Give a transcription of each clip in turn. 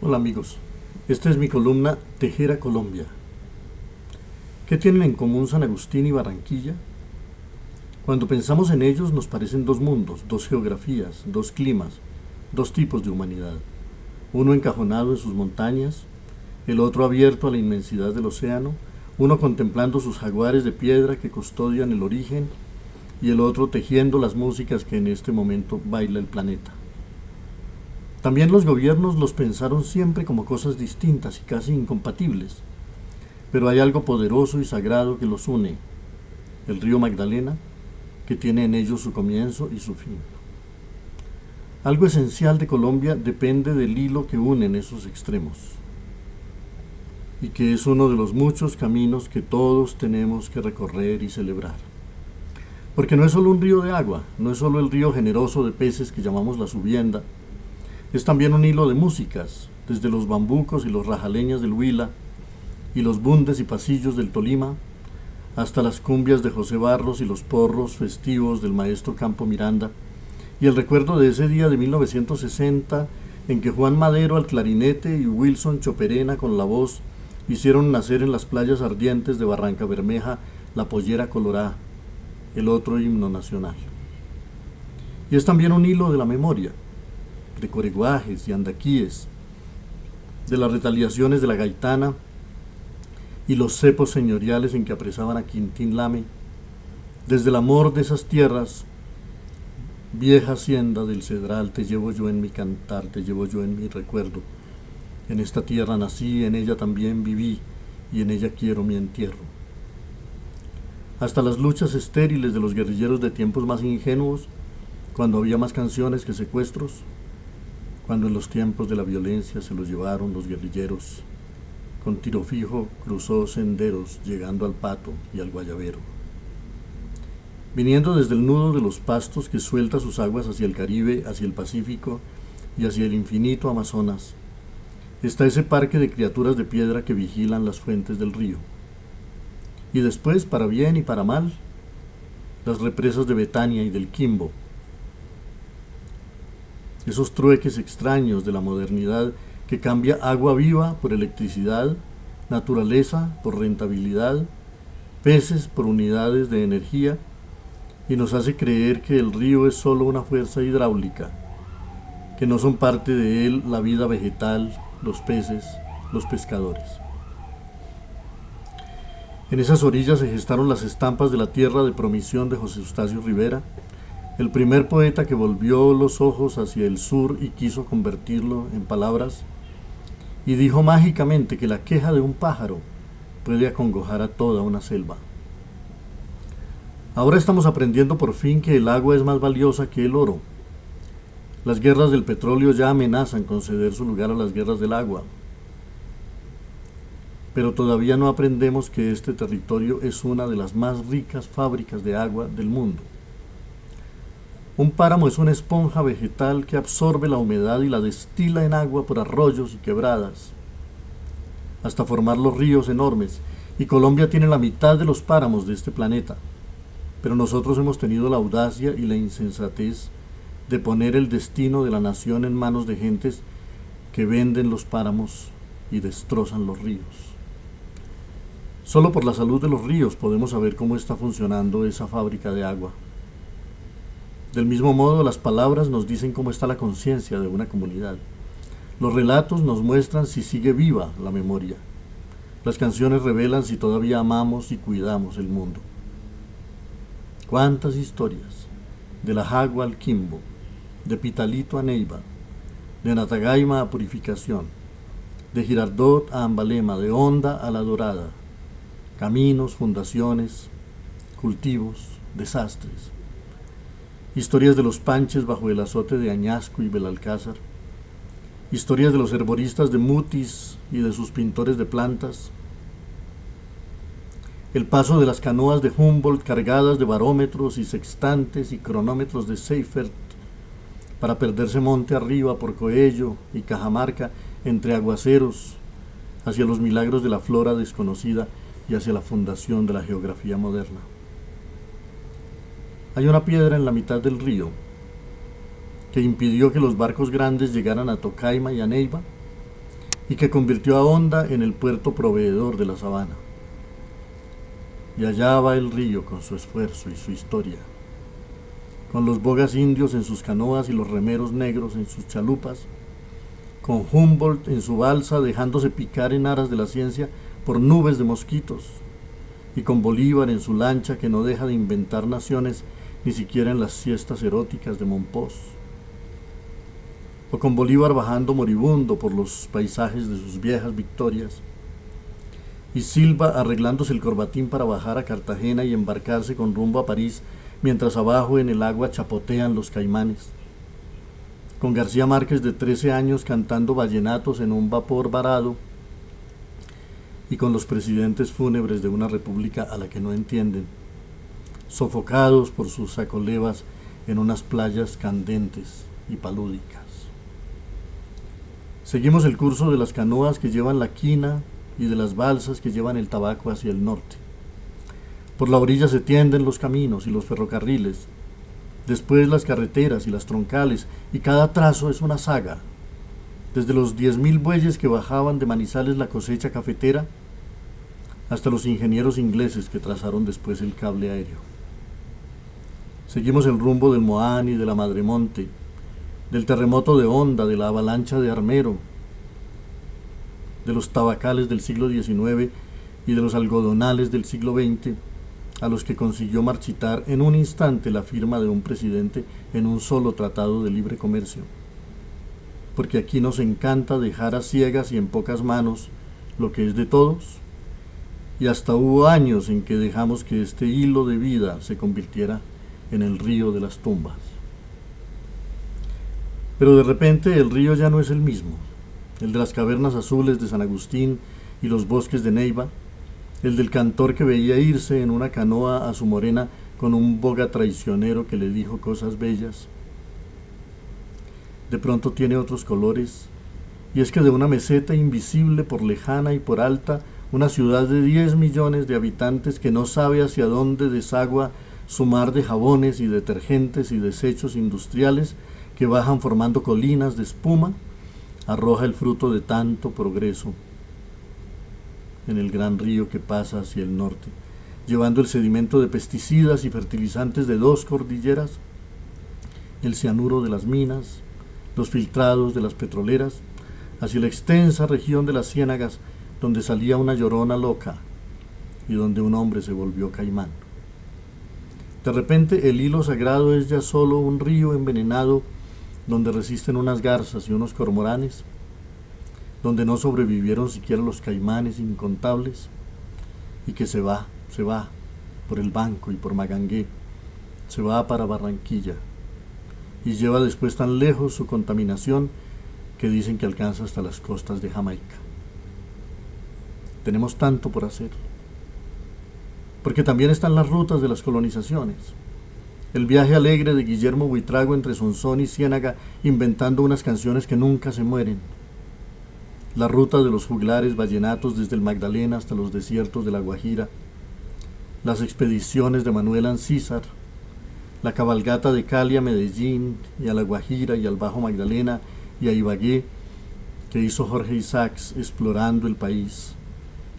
Hola amigos, esta es mi columna Tejer a Colombia. ¿Qué tienen en común San Agustín y Barranquilla? Cuando pensamos en ellos nos parecen dos mundos, dos geografías, dos climas, dos tipos de humanidad. Uno encajonado en sus montañas, el otro abierto a la inmensidad del océano, uno contemplando sus jaguares de piedra que custodian el origen y el otro tejiendo las músicas que en este momento baila el planeta. También los gobiernos los pensaron siempre como cosas distintas y casi incompatibles, pero hay algo poderoso y sagrado que los une, el río Magdalena, que tiene en ellos su comienzo y su fin. Algo esencial de Colombia depende del hilo que unen esos extremos, y que es uno de los muchos caminos que todos tenemos que recorrer y celebrar. Porque no es solo un río de agua, no es solo el río generoso de peces que llamamos la Subienda, es también un hilo de músicas, desde los bambucos y los rajaleñas del Huila, y los bundes y pasillos del Tolima, hasta las cumbias de José Barros y los porros festivos del maestro Campo Miranda, y el recuerdo de ese día de 1960 en que Juan Madero al clarinete y Wilson Choperena con la voz hicieron nacer en las playas ardientes de Barranca Bermeja la pollera colorá, el otro himno nacional. Y es también un hilo de la memoria, de coreguajes y andaquíes, de las retaliaciones de la gaitana y los cepos señoriales en que apresaban a Quintín Lame, desde el amor de esas tierras, vieja hacienda del Cedral, te llevo yo en mi cantar, te llevo yo en mi recuerdo. En esta tierra nací, en ella también viví, y en ella quiero mi entierro. Hasta las luchas estériles de los guerrilleros de tiempos más ingenuos, cuando había más canciones que secuestros, cuando en los tiempos de la violencia se los llevaron los guerrilleros, con tiro fijo cruzó senderos llegando al Pato y al Guayabero. Viniendo desde el nudo de los pastos que suelta sus aguas hacia el Caribe, hacia el Pacífico y hacia el infinito Amazonas, está ese parque de criaturas de piedra que vigilan las fuentes del río. Y después, para bien y para mal, las represas de Betania y del Quimbo, esos trueques extraños de la modernidad que cambia agua viva por electricidad, naturaleza por rentabilidad, peces por unidades de energía, y nos hace creer que el río es solo una fuerza hidráulica, que no son parte de él la vida vegetal, los peces, los pescadores. En esas orillas se gestaron las estampas de la tierra de promisión de José Eustacio Rivera, el primer poeta que volvió los ojos hacia el sur y quiso convertirlo en palabras, y dijo mágicamente que la queja de un pájaro puede acongojar a toda una selva. Ahora estamos aprendiendo por fin que el agua es más valiosa que el oro. Las guerras del petróleo ya amenazan con ceder su lugar a las guerras del agua. Pero todavía no aprendemos que este territorio es una de las más ricas fábricas de agua del mundo. Un páramo es una esponja vegetal que absorbe la humedad y la destila en agua por arroyos y quebradas, hasta formar los ríos enormes, y Colombia tiene la mitad de los páramos de este planeta, pero nosotros hemos tenido la audacia y la insensatez de poner el destino de la nación en manos de gentes que venden los páramos y destrozan los ríos. Solo por la salud de los ríos podemos saber cómo está funcionando esa fábrica de agua. Del mismo modo, las palabras nos dicen cómo está la conciencia de una comunidad. Los relatos nos muestran si sigue viva la memoria. Las canciones revelan si todavía amamos y cuidamos el mundo. ¿Cuántas historias? De la Jagua al Quimbo, de Pitalito a Neiva, de Natagaima a Purificación, de Girardot a Ambalema, de Honda a La Dorada, caminos, fundaciones, cultivos, desastres. Historias de los panches bajo el azote de Añasco y Belalcázar, historias de los herboristas de Mutis y de sus pintores de plantas, el paso de las canoas de Humboldt cargadas de barómetros y sextantes y cronómetros de Seifert para perderse monte arriba por Coello y Cajamarca entre aguaceros hacia los milagros de la flora desconocida y hacia la fundación de la geografía moderna. Hay una piedra en la mitad del río que impidió que los barcos grandes llegaran a Tocaima y a Neiva, y que convirtió a Honda en el puerto proveedor de la sabana. Y allá va el río con su esfuerzo y su historia, con los bogas indios en sus canoas y los remeros negros en sus chalupas, con Humboldt en su balsa dejándose picar en aras de la ciencia por nubes de mosquitos, y con Bolívar en su lancha que no deja de inventar naciones ni siquiera en las siestas eróticas de Monpós, o con Bolívar bajando moribundo por los paisajes de sus viejas victorias, y Silva arreglándose el corbatín para bajar a Cartagena y embarcarse con rumbo a París, mientras abajo en el agua chapotean los caimanes, con García Márquez de 13 años cantando vallenatos en un vapor varado, y con los presidentes fúnebres de una república a la que no entienden, sofocados por sus sacolevas en unas playas candentes y palúdicas. Seguimos el curso de las canoas que llevan la quina y de las balsas que llevan el tabaco hacia el norte. Por la orilla se tienden los caminos y los ferrocarriles, después las carreteras y las troncales, y cada trazo es una saga, desde los 10.000 bueyes que bajaban de Manizales la cosecha cafetera, hasta los ingenieros ingleses que trazaron después el cable aéreo. Seguimos el rumbo del Moán y de la Madremonte, del terremoto de Honda, de la avalancha de Armero, de los tabacales del siglo XIX y de los algodonales del siglo XX, a los que consiguió marchitar en un instante la firma de un presidente en un solo tratado de libre comercio. Porque aquí nos encanta dejar a ciegas y en pocas manos lo que es de todos, y hasta hubo años en que dejamos que este hilo de vida se convirtiera en el río de las tumbas. Pero de repente el río ya no es el mismo, el de las cavernas azules de San Agustín y los bosques de Neiva, el del cantor que veía irse en una canoa a su morena con un boga traicionero que le dijo cosas bellas. De pronto tiene otros colores, y es que de una meseta invisible por lejana y por alta, una ciudad de 10 millones de habitantes que no sabe hacia dónde desagua su mar de jabones y detergentes y desechos industriales que bajan formando colinas de espuma, arroja el fruto de tanto progreso en el gran río que pasa hacia el norte, llevando el sedimento de pesticidas y fertilizantes de 2 cordilleras, el cianuro de las minas, los filtrados de las petroleras, hacia la extensa región de las ciénagas donde salía una llorona loca y donde un hombre se volvió caimán. De repente el hilo sagrado es ya solo un río envenenado donde resisten unas garzas y unos cormoranes, donde no sobrevivieron siquiera los caimanes incontables, y que se va por el Banco y por Magangué, se va para Barranquilla, y lleva después tan lejos su contaminación que dicen que alcanza hasta las costas de Jamaica. Tenemos tanto por hacer, porque también están las rutas de las colonizaciones, el viaje alegre de Guillermo Buitrago entre Sonsón y Ciénaga inventando unas canciones que nunca se mueren, la ruta de los juglares vallenatos desde el Magdalena hasta los desiertos de la Guajira, las expediciones de Manuel Ancísar, la cabalgata de Cali a Medellín y a la Guajira y al Bajo Magdalena y a Ibagué que hizo Jorge Isaacs explorando el país,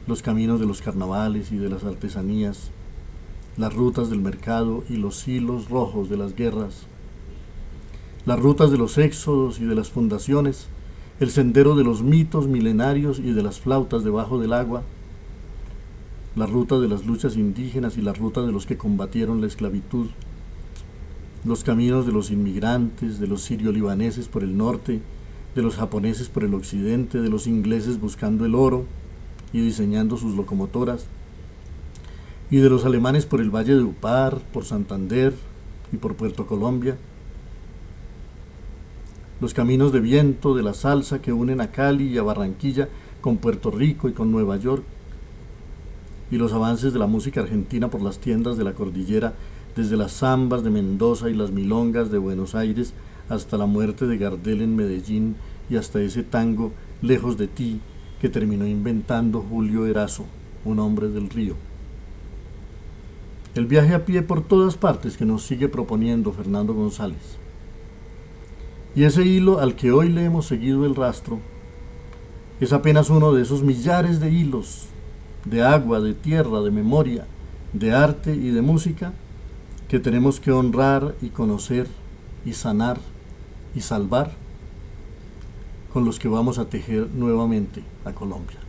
los caminos de los carnavales y de las artesanías, las rutas del mercado y los hilos rojos de las guerras, las rutas de los éxodos y de las fundaciones, el sendero de los mitos milenarios y de las flautas debajo del agua, la ruta de las luchas indígenas y la ruta de los que combatieron la esclavitud, los caminos de los inmigrantes, de los sirio-libaneses por el norte, de los japoneses por el occidente, de los ingleses buscando el oro y diseñando sus locomotoras, y de los alemanes por el Valle de Upar, por Santander y por Puerto Colombia, los caminos de viento de la salsa que unen a Cali y a Barranquilla con Puerto Rico y con Nueva York, y los avances de la música argentina por las tiendas de la cordillera, desde las zambas de Mendoza y las milongas de Buenos Aires hasta la muerte de Gardel en Medellín y hasta ese tango Lejos de ti que terminó inventando Julio Erazo, un hombre del río. El viaje a pie por todas partes que nos sigue proponiendo Fernando González. Y ese hilo al que hoy le hemos seguido el rastro Es apenas uno de esos millares de hilos de agua, de tierra, de memoria, de arte y de música que tenemos que honrar y conocer y sanar y salvar, con los que vamos a tejer nuevamente a Colombia.